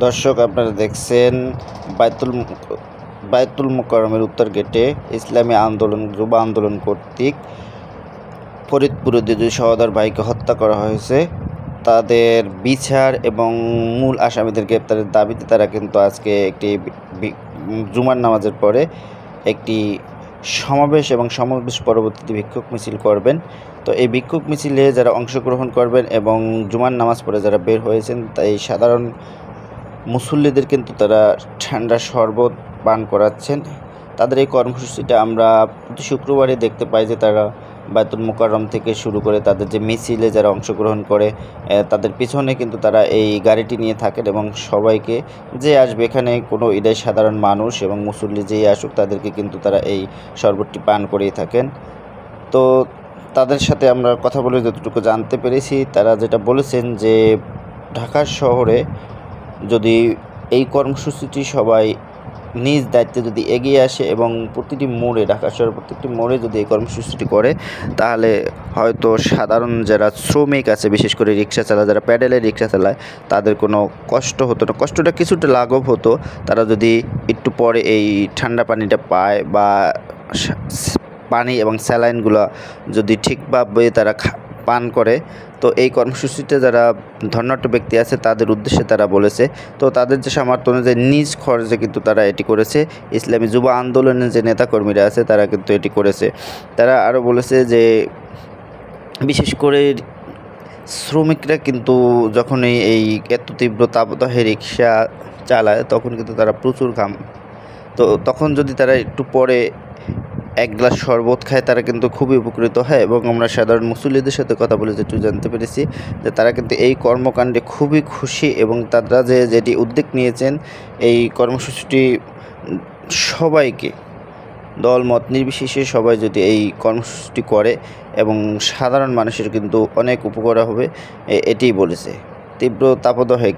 দর্শক, আপনারা দেখছেন বায়তুল মোকাররমের উত্তর গেটে ইসলামী আন্দোলন যুব আন্দোলন কর্তৃক ফরিদপুরে দুই সহোদর ভাইকে হত্যা করা হয়েছে। তাদের বিচার এবং মূল আসামিদের গ্রেপ্তারের দাবিতে তারা কিন্তু আজকে একটি জুমার নামাজের পরে একটি সমাবেশ এবং সমাবেশ পরবর্তীতে বিক্ষোভ মিছিল করবেন। তো এই বিক্ষোভ মিছিলে যারা অংশগ্রহণ করবেন এবং জুমার নামাজ পড়ে যারা বের হয়েছেন, তাই সাধারণ মুসল্লিদের কিন্তু তারা ঠান্ডা শরবত পান করাচ্ছেন। তাদের এই কর্মসূচিটা আমরা প্রতি শুক্রবারে দেখতে পাই যে তারা বায়তুল মোকাররম থেকে শুরু করে তাদের যে মিছিলে যারা অংশগ্রহণ করে তাদের পিছনে কিন্তু তারা এই গাড়িটি নিয়ে থাকেন এবং সবাইকে যে আসবে, এখানে কোনো ঈদের সাধারণ মানুষ এবং মুসল্লি যেই আসুক তাদেরকে কিন্তু তারা এই শরবতটি পান করেই থাকেন। তো তাদের সাথে আমরা কথা বলে যতটুকু জানতে পেরেছি, তারা যেটা বলেছেন যে ঢাকা শহরে যদি এই কর্মসূচিটি সবাই নিজ দায়িত্বে যদি এগিয়ে আসে এবং প্রতিটি মোড়ে, ঢাকা শহরের প্রত্যেকটি মোড়ে যদি এই কর্মসূচিটি করে, তাহলে হয়তো সাধারণ যারা শ্রমিক আছে, বিশেষ করে রিক্সা চালায়, যারা প্যাডেলের রিক্সা চালায়, তাদের কোনো কষ্ট হতো না। কষ্টটা কিছুটা লাঘব হতো তারা যদি একটু পরে এই ঠান্ডা পানিটা পায় বা পানি এবং স্যালাইনগুলো যদি ঠিকভাবে তারা পান করে। তো এই কর্মসূচিতে যারা ধনাঢ্য ব্যক্তি আছে তাদের উদ্দেশ্যে তারা বলেছে, তো তাদের যে সামর্থ্য অনুযায়ী নিজ খরচে কিন্তু তারা এটি করেছে। ইসলামী যুব আন্দোলনের যে নেতাকর্মীরা আছে তারা কিন্তু এটি করেছে। তারা আরও বলেছে যে বিশেষ করে শ্রমিকরা কিন্তু যখনই এই এত তীব্র তাপদাহে রিক্সা চালায় তখন কিন্তু তারা প্রচুর ঘাম, তো তখন যদি তারা একটু পরে এক গ্লাস শরবত খায় তারা কিন্তু খুবই উপকৃত হয়। এবং আমরা সাধারণ মুসল্লিদের সাথে কথা বলে যেটু জানতে পেরেছি যে তারা কিন্তু এই কর্মকাণ্ডে খুবই খুশি এবং তারা যেটি উদ্যোগ নিয়েছেন এই কর্মসূচিটি সবাইকে, দলমত নির্বিশেষে সবাই যদি এই কর্মসূচিটি করে এবং সাধারণ মানুষের কিন্তু অনেক উপকার হবে, এটিই বলেছে। তীব্র তাপদাহে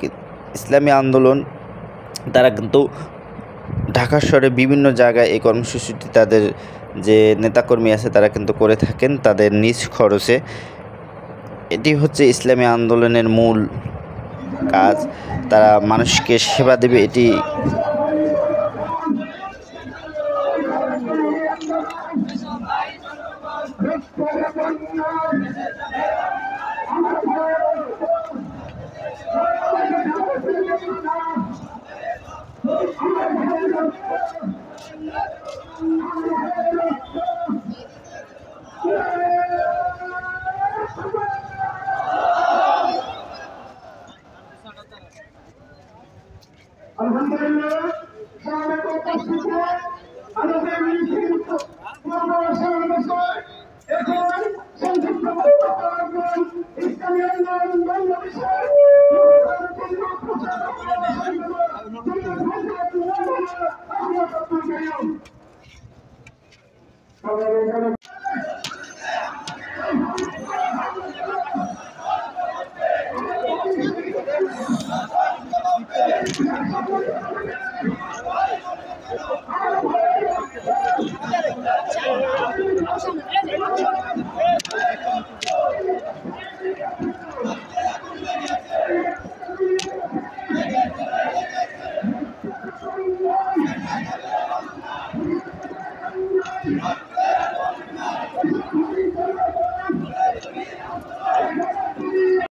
ইসলামী আন্দোলন তারা কিন্তু ঢাকা শহরে বিভিন্ন জায়গায় এই কর্মসূচিটি তাদের যে নেতাকর্মী আছে তারা কিন্তু করে থাকেন তাদের নিজ খরচে। এটি হচ্ছে ইসলামী আন্দোলনের মূল কাজ, তারা মানুষকে সেবা দেবে। এটি আলহামদুলিল্লাহ সমাবেত উপস্থিতি আমাদের মিছিল এখন সংযুক্ত ইসলামী আন্দোলন বাংলাদেশের